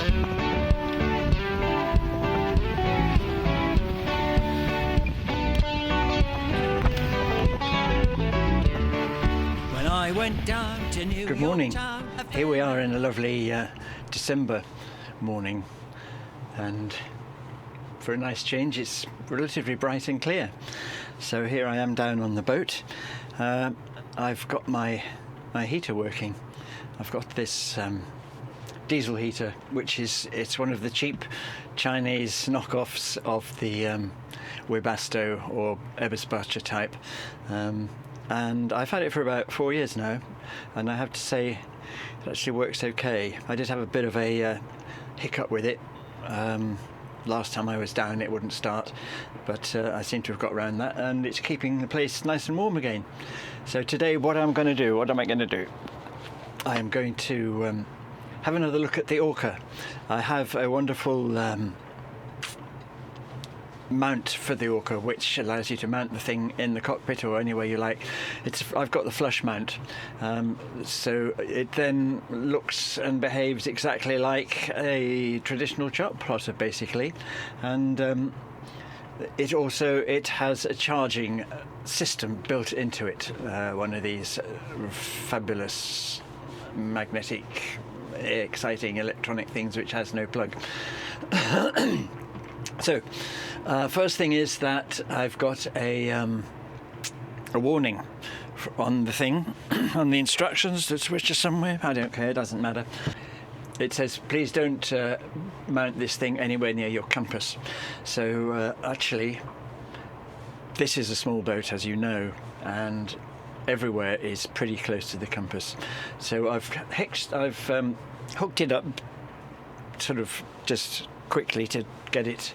Good morning. Here we are in a lovely December morning, and for a nice change it's relatively bright and clear. So here I am down on the boat. I've got my heater working. I've got this diesel heater, it's one of the cheap Chinese knockoffs of the Webasto or Eberspacher type. And I've had it for about 4 years now, and I have to say it actually works okay. I did have a bit of a hiccup with it. Last time I was down it wouldn't start, but I seem to have got around that, and it's keeping the place nice and warm again. So today what am I going to do? I am going to have another look at the Orca. I have a wonderful mount for the Orca, which allows you to mount the thing in the cockpit or anywhere you like. I've got the flush mount, so it then looks and behaves exactly like a traditional chart plotter basically, and it has a charging system built into it, one of these fabulous magnetic exciting electronic things which has no plug. So first thing is that I've got a warning on the thing, on the instructions. The switch is somewhere, I don't care, it doesn't matter. It says please don't mount this thing anywhere near your compass. So actually this is a small boat, as you know, and everywhere is pretty close to the compass. So I've hooked it up sort of just quickly to get it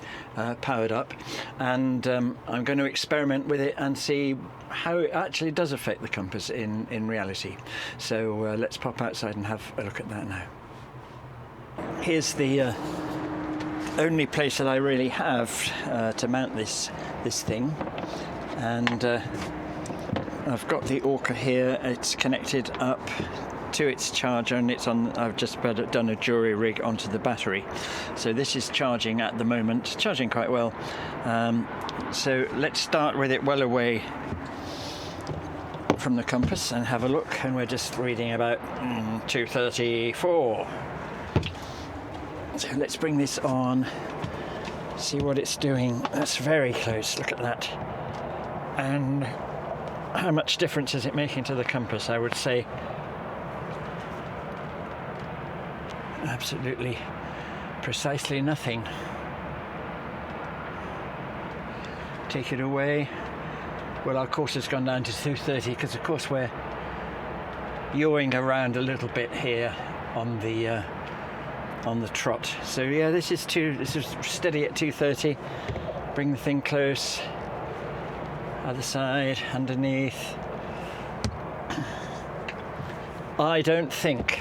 powered up, and I'm going to experiment with it and see how it actually does affect the compass in reality. So let's pop outside and have a look at that now. Here's the only place that I really have to mount this thing, and I've got the Orca here. It's connected up to its charger, and I've just done a jury rig onto the battery, so this is charging at the moment, charging quite well. So let's start with it well away from the compass and have a look, and we're just reading about 234. So let's bring this on, see what it's doing. That's very close, look at that. And how much difference is it making to the compass? I would say absolutely precisely nothing. Take it away. Well, our course has gone down to 230 because of course we're yawing around a little bit here on the trot. So yeah, this is steady at 230. Bring the thing close. Other side, underneath. I don't think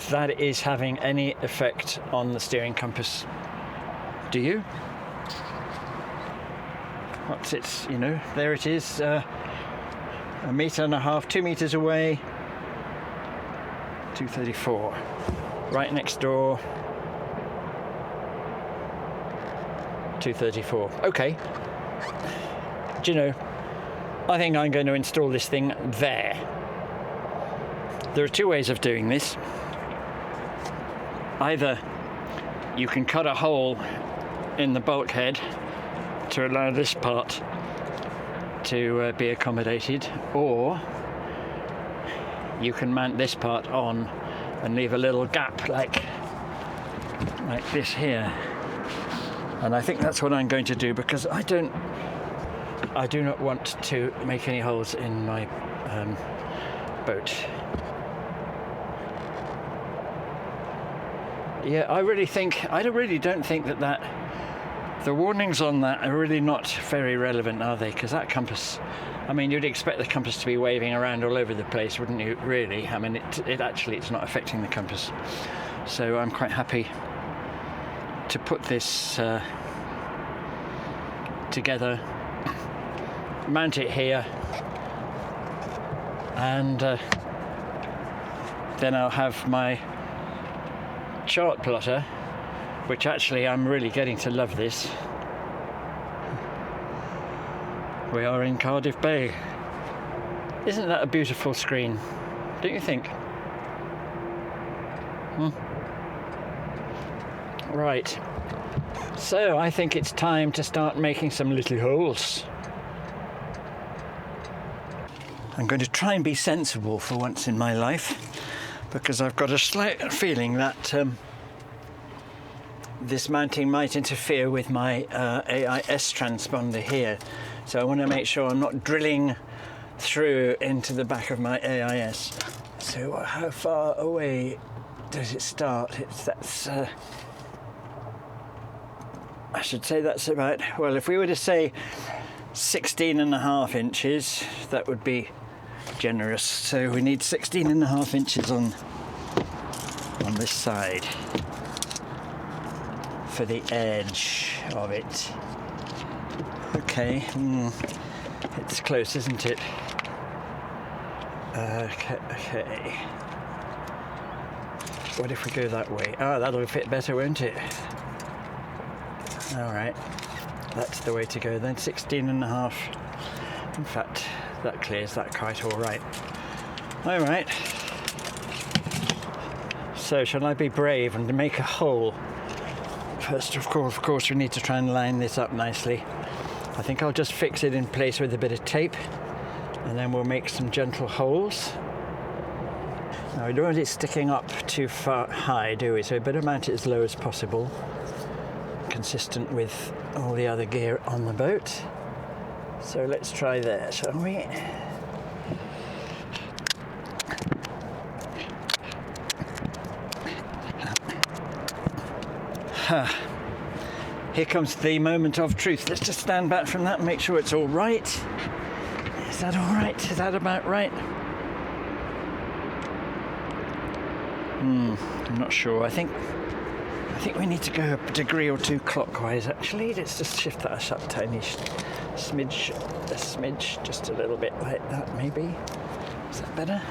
that is having any effect on the steering compass. Do you? What's it? There it is, 1.5 meters, 2 meters away. 234. Right next door. 234. Okay. Do you know, I think I'm going to install this thing there. There are two ways of doing this. Either you can cut a hole in the bulkhead to allow this part to be accommodated, or you can mount this part on and leave a little gap like this here. And I think that's what I'm going to do, because I do not want to make any holes in my boat. Yeah, I really don't think that the warnings on that are really not very relevant, are they? Because that compass, I mean, you'd expect the compass to be waving around all over the place, wouldn't you, really? I mean, it's not affecting the compass. So I'm quite happy to put this together, mount it here, and then I'll have my chart plotter, which actually I'm really getting to love this. We are in Cardiff Bay. Isn't that a beautiful screen? Don't you think? Right. So I think it's time to start making some little holes. I'm going to try and be sensible for once in my life, because I've got a slight feeling that this mounting might interfere with my AIS transponder here. So I want to make sure I'm not drilling through into the back of my AIS. So how far away does it start? I should say that's about, well, if we were to say 16.5 inches, that would be generous. So we need 16.5 inches on this side for the edge of it. Okay, it's close, isn't it? Okay. What if we go that way? Ah, that'll fit better, won't it? All right, that's the way to go then. 16.5. In fact, that clears that quite all right. All right. So shall I be brave and make a hole? First, of course, we need to try and line this up nicely. I think I'll just fix it in place with a bit of tape, and then we'll make some gentle holes. Now, we don't want it sticking up too far high, do we? So we better mount it as low as possible, consistent with all the other gear on the boat. So let's try there, shall we? Here comes the moment of truth. Let's just stand back from that and make sure it's all right. Is that all right? Is that about right? I'm not sure. I think we need to go a degree or two clockwise, actually. Let's just shift that up a tiny smidge, just a little bit like that, maybe. Is that better?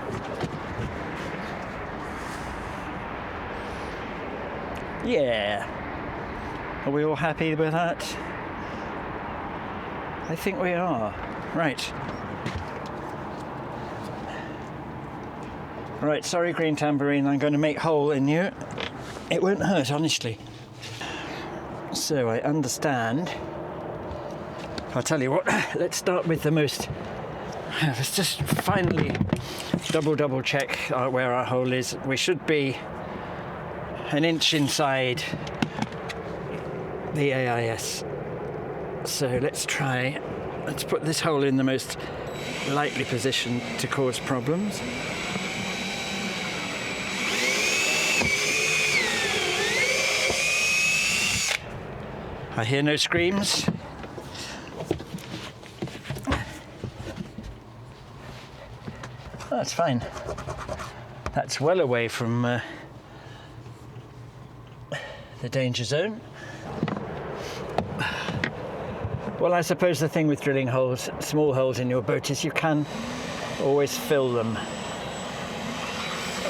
Yeah. Are we all happy with that? I think we are. Right. Right, sorry, green tambourine, I'm going to make hole in you. It won't hurt, honestly. So I understand. I'll tell you what, let's start with the most... Let's just finally double check where our hole is. We should be an inch inside the AIS. So let's put this hole in the most likely position to cause problems. I hear no screams. Oh, that's fine. That's well away from the danger zone. Well, I suppose the thing with drilling holes, small holes in your boat, is you can always fill them.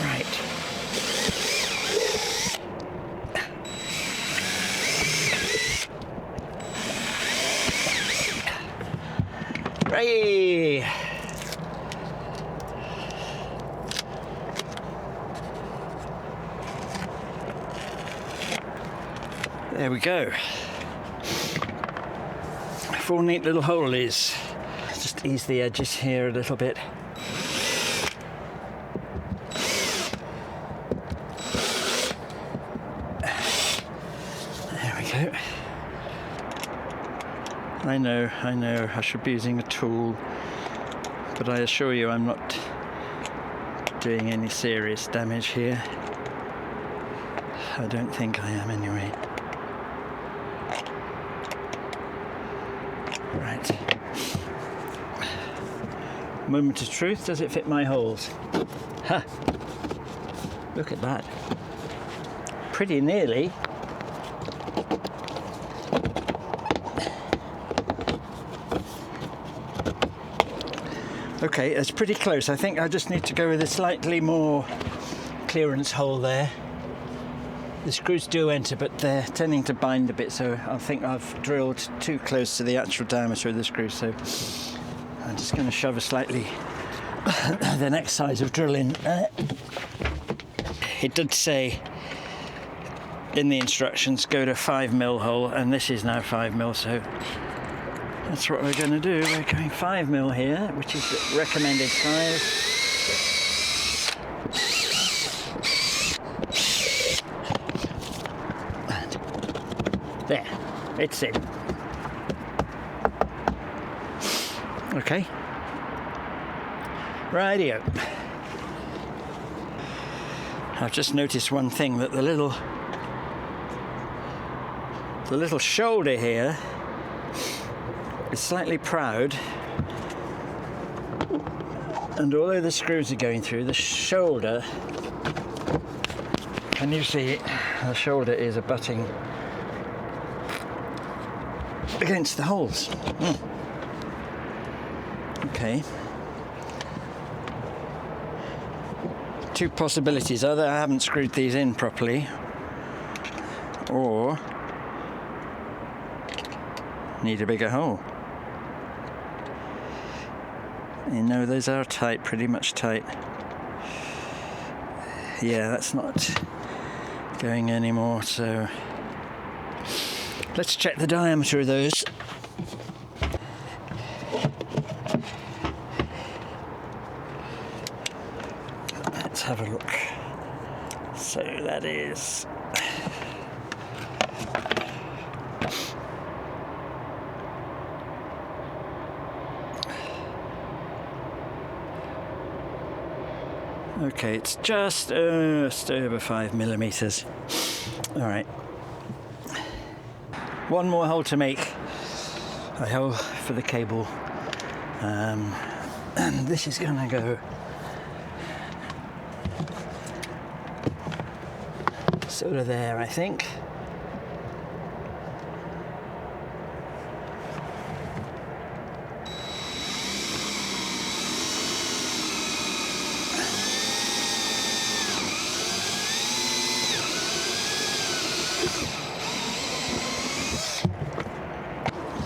Right. Hey! There we go. 4 neat little holes. Just ease the edges here a little bit. There we go. I know, I should be using a tool, but I assure you I'm not doing any serious damage here. I don't think I am anyway. Right. Moment of truth, does it fit my holes? Ha! Look at that. Pretty nearly. Okay, that's pretty close. I think I just need to go with a slightly more clearance hole there. The screws do enter, but they're tending to bind a bit, so I think I've drilled too close to the actual diameter of the screw, so I'm just going to shove a slightly the next size of drill in. It did say in the instructions go to 5mm hole, and this is now 5mm, so that's what we're going to do. We're going 5mm here, which is the recommended size. There, it's in. Okay. Rightio. I've just noticed one thing, that the little shoulder here is slightly proud, and although the screws are going through, the shoulder, can you see it? The shoulder is abutting against the holes. Okay. Two possibilities: either I haven't screwed these in properly, or need a bigger hole. You know, those are tight, pretty much tight. Yeah, that's not going anymore, so let's check the diameter of those. Let's have a look. So that is okay, it's just over 5mm. All right. One more hole to make, a hole for the cable, and this is going to go sort of there, I think.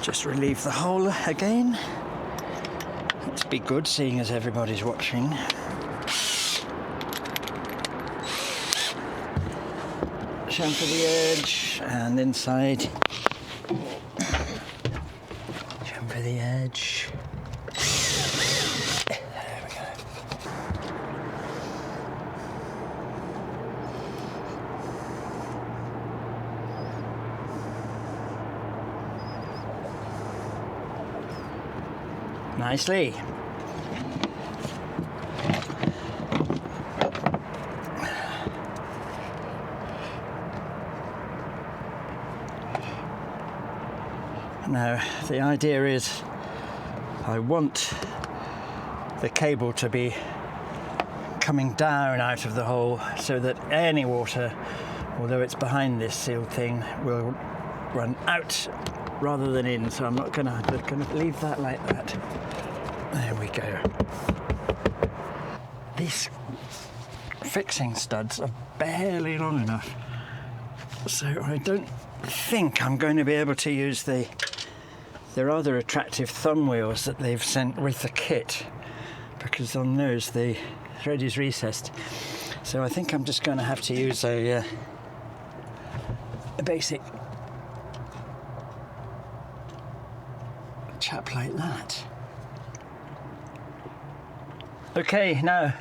Just relieve the hole again. Let's be good, seeing as everybody's watching. Chamfer the edge and inside. Chamfer the edge. There we go. Nicely. Now, the idea is I want the cable to be coming down out of the hole so that any water, although it's behind this sealed thing, will run out rather than in. So I'm not gonna leave that like that. There we go. These fixing studs are barely long enough, so I don't think I'm going to be able to use the rather attractive thumb wheels that they've sent with the kit, because on those the thread is recessed. So I think I'm just going to have to use a basic chap like that. Okay, now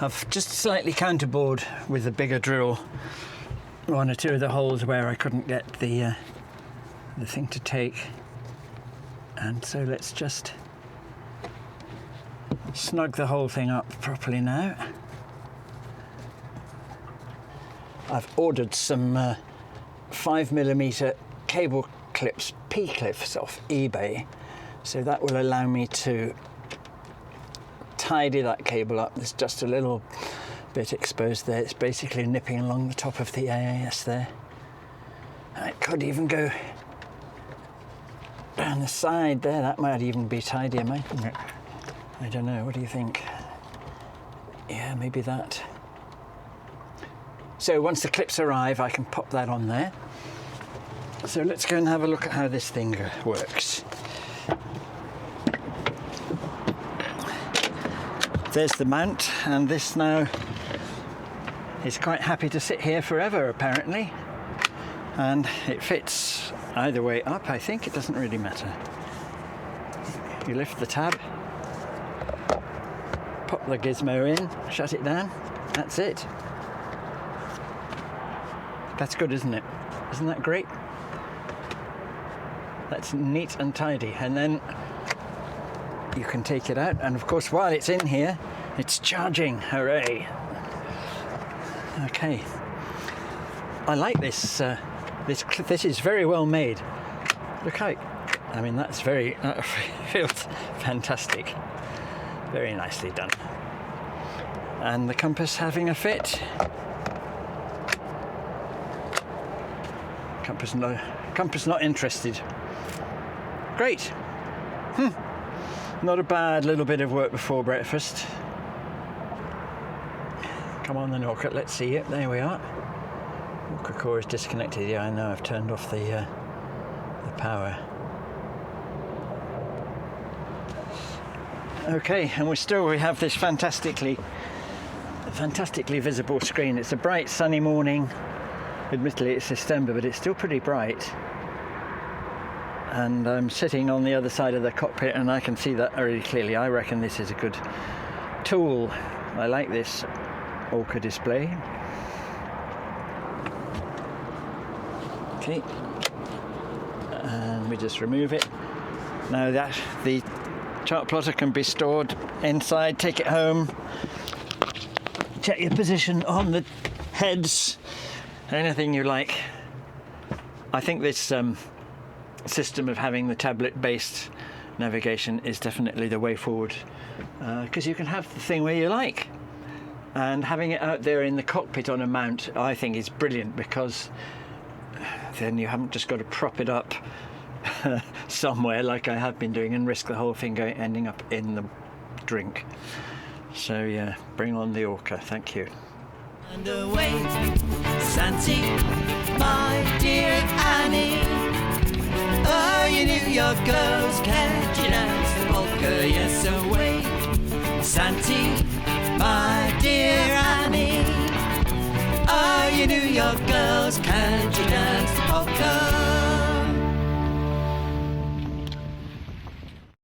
I've just slightly counterbored with a bigger drill one or two of the holes where I couldn't get the thing to take, and so let's just snug the whole thing up properly now. I've ordered some 5mm cable clips, P-clips off eBay, so that will allow me to tidy that cable up. There's just a little bit exposed there. It's basically nipping along the top of the AAS there. And it could even go down the side there. That might even be tidier, mightn't it? I don't know. What do you think? Yeah, maybe that. So once the clips arrive, I can pop that on there. So let's go and have a look at how this thing works. There's the mount, and this now is quite happy to sit here forever apparently, and it fits either way up. I think it doesn't really matter. You lift the tab, pop the gizmo in, shut it down, that's it. That's good, isn't it? Isn't that great? That's neat and tidy. And then you can take it out, and of course while it's in here it's charging. Hooray. Okay, I like this. This is very well made. Look how, I mean, that feels fantastic. Very nicely done. And the compass having a fit. Compass not interested. Great. Not a bad little bit of work before breakfast. Come on then, Orca, let's see it. There we are. Orca core is disconnected. Yeah, I know, I've turned off the power. Okay, and we have this fantastically visible screen. It's a bright sunny morning. Admittedly it's December, but it's still pretty bright. And I'm sitting on the other side of the cockpit and I can see that really clearly. I reckon this is a good tool. I like this Orca display. Okay, and we just remove it. Now that the chart plotter can be stored inside, take it home, check your position on the heads, anything you like. I think this system of having the tablet-based navigation is definitely the way forward, because you can have the thing where you like, and having it out there in the cockpit on a mount I think is brilliant, because then you haven't just got to prop it up somewhere like I have been doing and risk the whole thing ending up in the drink. So yeah, bring on the Orca. Thank you. Underway, Santi, my dear Annie. Oh, you New York girls catching out the bulkhead, yes away. Santi, my dear Annie. Oh, you New York girls.